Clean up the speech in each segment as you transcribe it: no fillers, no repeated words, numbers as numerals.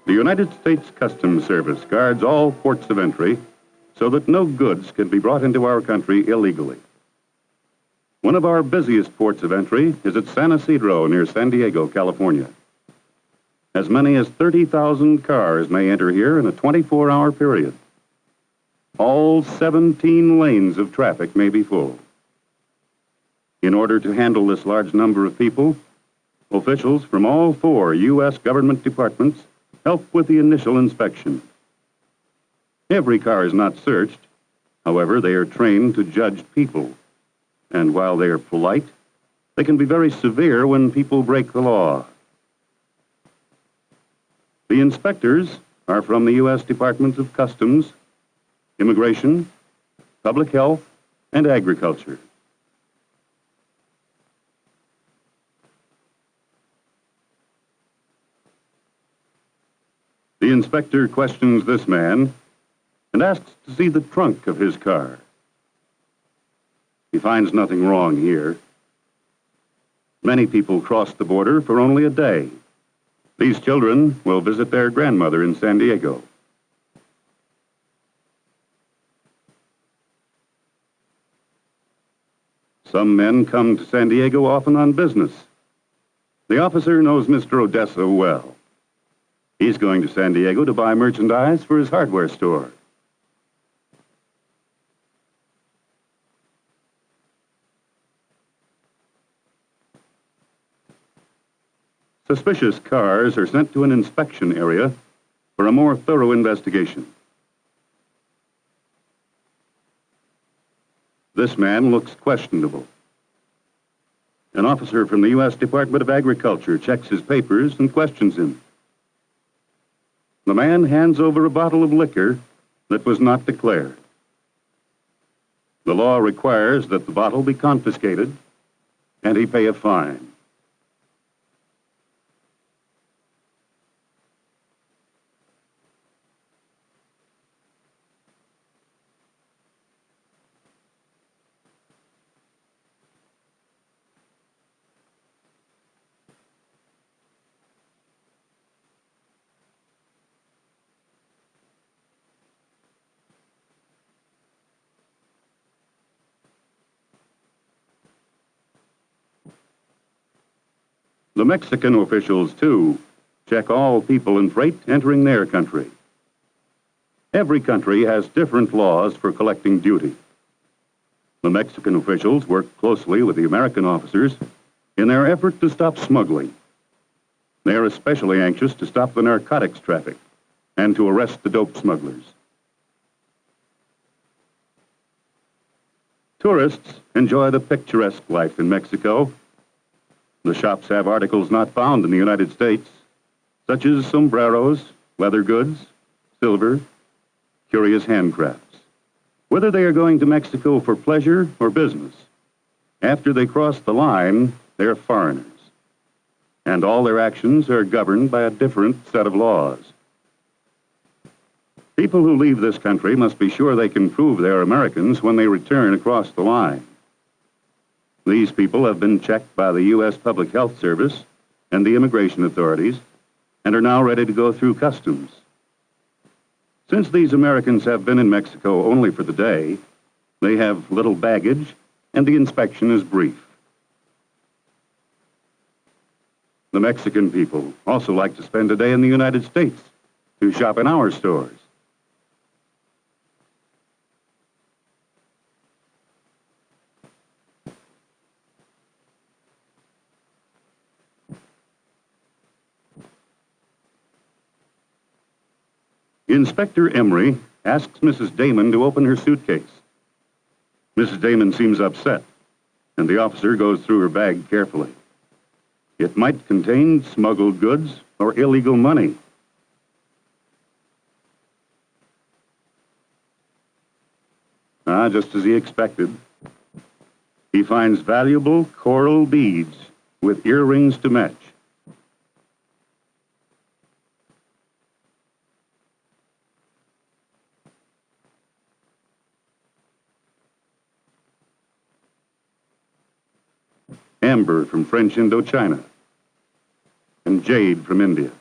The United States Customs Service guards all ports of entry so that no goods can be brought into our country illegally. One of our busiest ports of entry is at San Isidro near San Diego, California. As many as 30,000 cars may enter here in a 24-hour period. All 17 lanes of traffic may be full. In order to handle this large number of people, officials from all 4 U.S. government departments help with the initial inspection. Every car is not searched. However, they are trained to judge people. And while they are polite, they can be very severe when people break the law. The inspectors are from the U.S. Departments of Customs, Immigration, Public Health, and Agriculture. The inspector questions this man and asks to see the trunk of his car. He finds nothing wrong here. Many people cross the border for only a day. These children will visit their grandmother in San Diego. Some men come to San Diego often on business. The officer knows Mr. Odessa well. He's going to San Diego to buy merchandise for his hardware store. Suspicious cars are sent to an inspection area for a more thorough investigation. This man looks questionable. An officer from the U.S. Department of Agriculture checks his papers and questions him. The man hands over a bottle of liquor that was not declared. The law requires that the bottle be confiscated and he pay a fine. The Mexican officials, too, check all people and freight entering their country. Every country has different laws for collecting duty. The Mexican officials work closely with the American officers in their effort to stop smuggling. They are especially anxious to stop the narcotics traffic and to arrest the dope smugglers. Tourists enjoy the picturesque life in Mexico. The shops have articles not found in the United States, such as sombreros, leather goods, silver, curious handcrafts. Whether they are going to Mexico for pleasure or business, after they cross the line, they're foreigners. And all their actions are governed by a different set of laws. People who leave this country must be sure they can prove they're Americans when they return across the line. These people have been checked by the U.S. Public Health Service and the immigration authorities and are now ready to go through customs. Since these Americans have been in Mexico only for the day, they have little baggage and the inspection is brief. The Mexican people also like to spend a day in the United States to shop in our stores. Inspector Emery asks Mrs. Damon to open her suitcase. Mrs. Damon seems upset, and the officer goes through her bag carefully. It might contain smuggled goods or illegal money. Just as he expected, he finds valuable coral beads with earrings to match. Amber from French Indochina, and jade from India.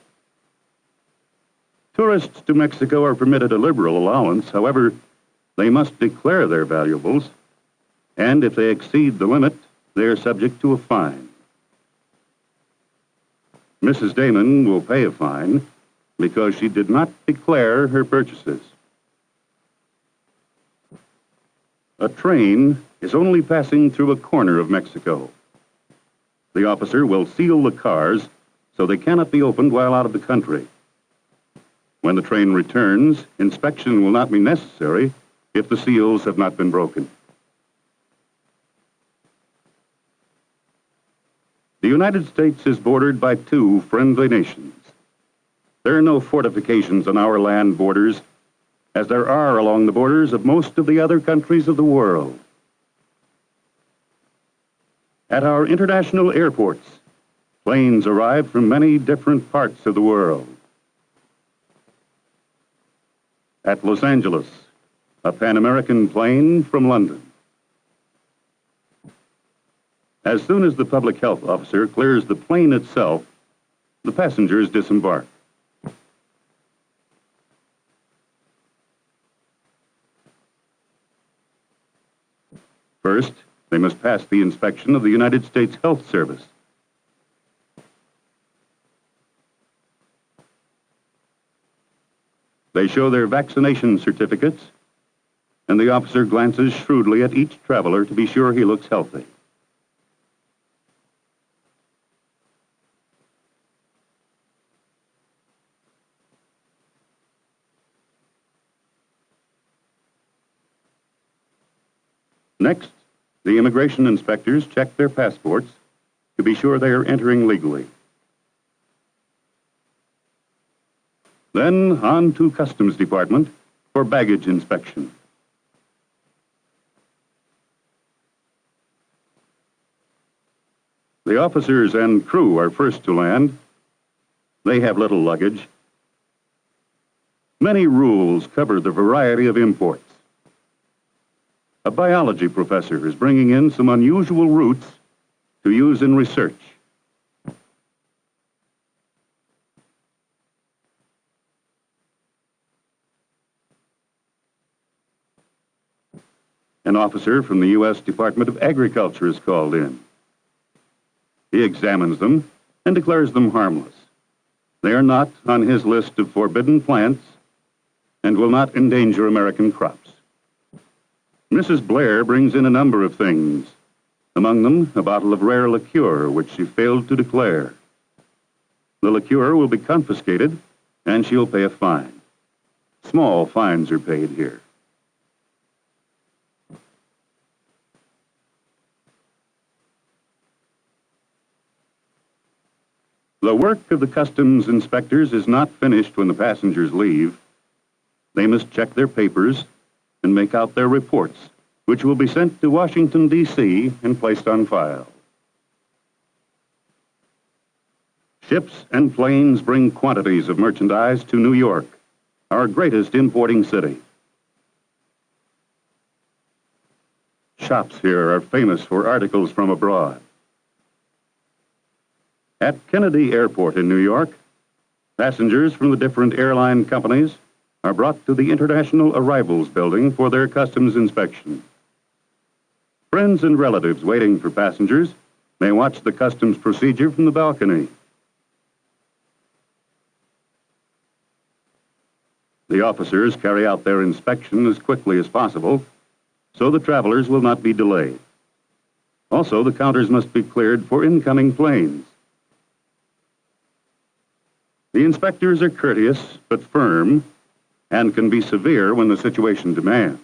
Tourists to Mexico are permitted a liberal allowance. However, they must declare their valuables, and if they exceed the limit, they are subject to a fine. Mrs. Damon will pay a fine because she did not declare her purchases. A train is only passing through a corner of Mexico. The officer will seal the cars so they cannot be opened while out of the country. When the train returns, inspection will not be necessary if the seals have not been broken. The United States is bordered by two friendly nations. There are no fortifications on our land borders, as there are along the borders of most of the other countries of the world. At our international airports, planes arrive from many different parts of the world. At Los Angeles, a Pan American plane from London. As soon as the public health officer clears the plane itself, the passengers disembark. First, they must pass the inspection of the United States Health Service. They show their vaccination certificates, and the officer glances shrewdly at each traveler to be sure he looks healthy. Next, the immigration inspectors check their passports to be sure they are entering legally. Then on to Customs Department for baggage inspection. The officers and crew are first to land. They have little luggage. Many rules cover the variety of imports. A biology professor is bringing in some unusual roots to use in research. An officer from the U.S. Department of Agriculture is called in. He examines them and declares them harmless. They are not on his list of forbidden plants and will not endanger American crops. Mrs. Blair brings in a number of things, among them a bottle of rare liqueur, which she failed to declare. The liqueur will be confiscated, and she'll pay a fine. Small fines are paid here. The work of the customs inspectors is not finished when the passengers leave. They must check their papers and make out their reports, which will be sent to Washington, D.C. and placed on file. Ships and planes bring quantities of merchandise to New York, our greatest importing city. Shops here are famous for articles from abroad. At Kennedy Airport in New York, passengers from the different airline companies are brought to the International Arrivals Building for their customs inspection. Friends and relatives waiting for passengers may watch the customs procedure from the balcony. The officers carry out their inspection as quickly as possible, so the travelers will not be delayed. Also, the counters must be cleared for incoming planes. The inspectors are courteous but firm and can be severe when the situation demands.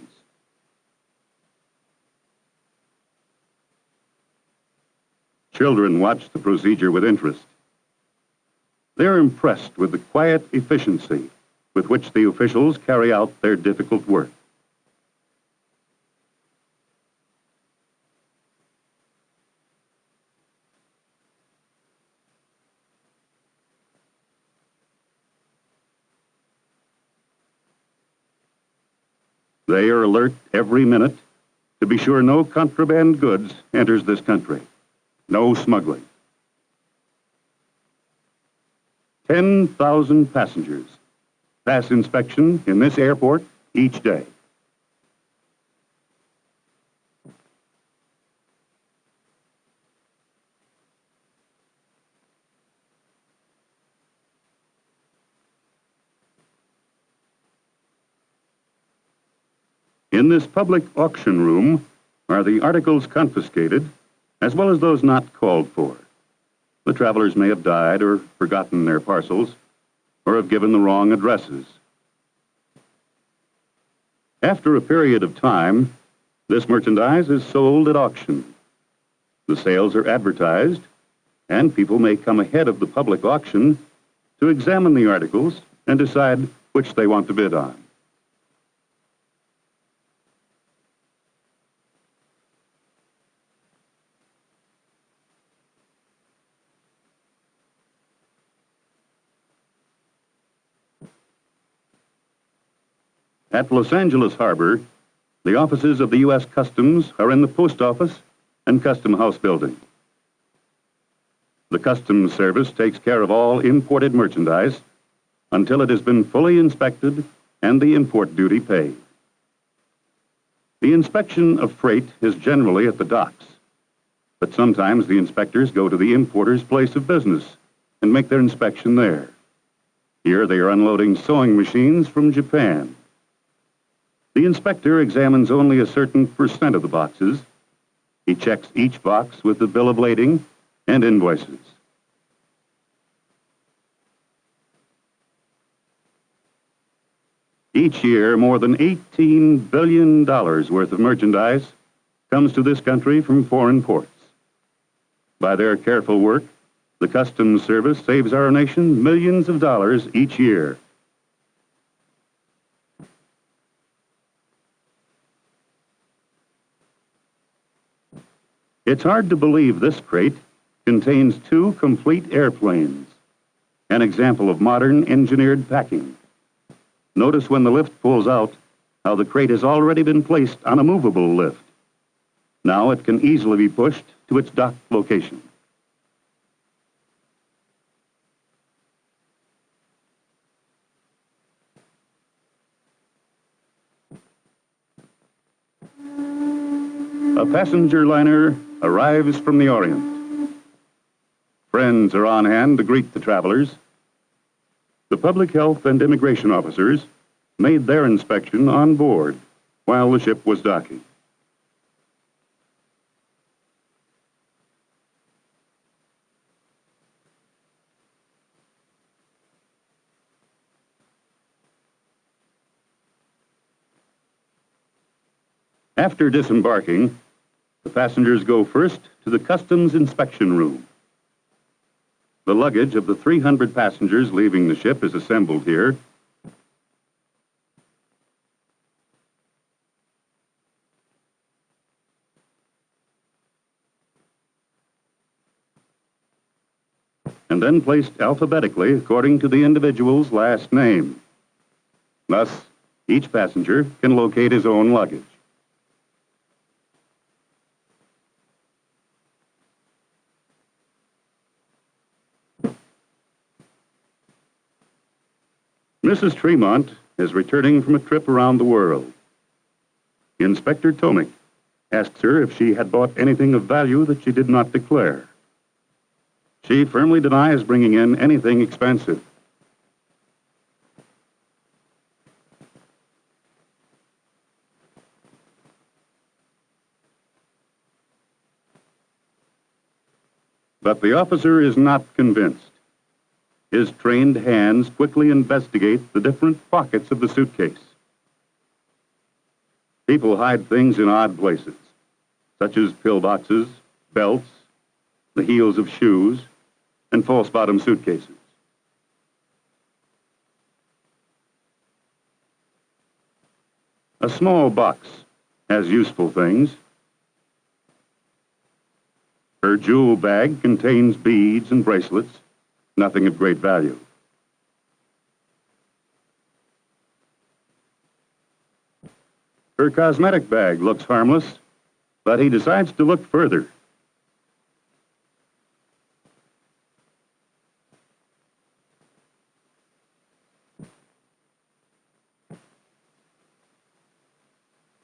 Children watch the procedure with interest. They're impressed with the quiet efficiency with which the officials carry out their difficult work. They are alert every minute to be sure no contraband goods enters this country. No smuggling. 10,000 passengers, pass inspection in this airport each day. In this public auction room are the articles confiscated, as well as those not called for. The travelers may have died or forgotten their parcels, or have given the wrong addresses. After a period of time, this merchandise is sold at auction. The sales are advertised, and people may come ahead of the public auction to examine the articles and decide which they want to bid on. At Los Angeles Harbor, the offices of the U.S. Customs are in the Post Office and Custom House building. The Customs Service takes care of all imported merchandise until it has been fully inspected and the import duty paid. The inspection of freight is generally at the docks, but sometimes the inspectors go to the importer's place of business and make their inspection there. Here they are unloading sewing machines from Japan. The inspector examines only a certain percent of the boxes. He checks each box with the bill of lading and invoices. Each year, more than $18 billion worth of merchandise comes to this country from foreign ports. By their careful work, the Customs Service saves our nation millions of dollars each year. It's hard to believe this crate contains 2 complete airplanes, an example of modern engineered packing. Notice when the lift pulls out how the crate has already been placed on a movable lift. Now it can easily be pushed to its dock location. A passenger liner arrives from the Orient. Friends are on hand to greet the travelers. The public health and immigration officers made their inspection on board while the ship was docking. After disembarking, the passengers go first to the customs inspection room. The luggage of the 300 passengers leaving the ship is assembled here. And then placed alphabetically according to the individual's last name. Thus, each passenger can locate his own luggage. Mrs. Tremont is returning from a trip around the world. Inspector Tomick asked her if she had bought anything of value that she did not declare. She firmly denies bringing in anything expensive. But the officer is not convinced. His trained hands quickly investigate the different pockets of the suitcase. People hide things in odd places, such as pillboxes, belts, the heels of shoes, and false-bottom suitcases. A small box has useful things. Her jewel bag contains beads and bracelets, nothing of great value. Her cosmetic bag looks harmless, but he decides to look further.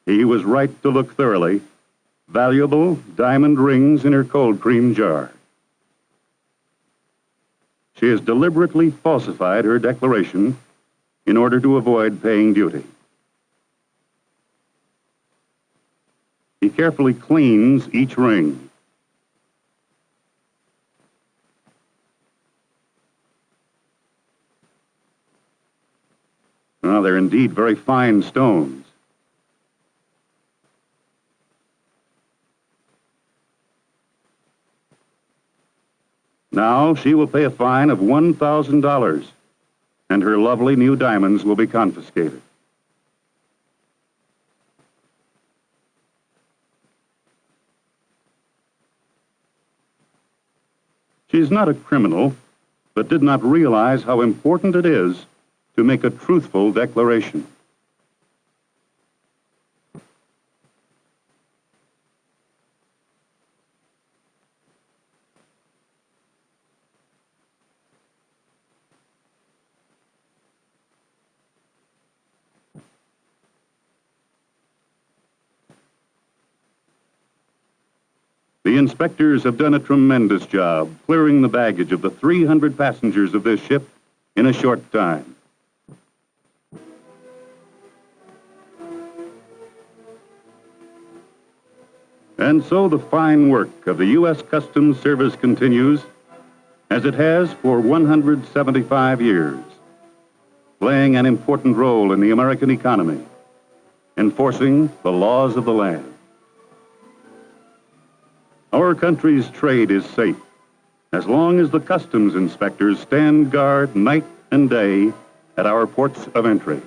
He was right to look thoroughly. Valuable diamond rings in her cold cream jar. She has deliberately falsified her declaration in order to avoid paying duty. He carefully cleans each ring. Now, they're indeed very fine stones. Now she will pay a fine of $1,000, and her lovely new diamonds will be confiscated. She's not a criminal, but did not realize how important it is to make a truthful declaration. The inspectors have done a tremendous job clearing the baggage of the 300 passengers of this ship in a short time. And so the fine work of the U.S. Customs Service continues, as it has for 175 years, playing an important role in the American economy, enforcing the laws of the land. Our country's trade is safe as long as the customs inspectors stand guard night and day at our ports of entry.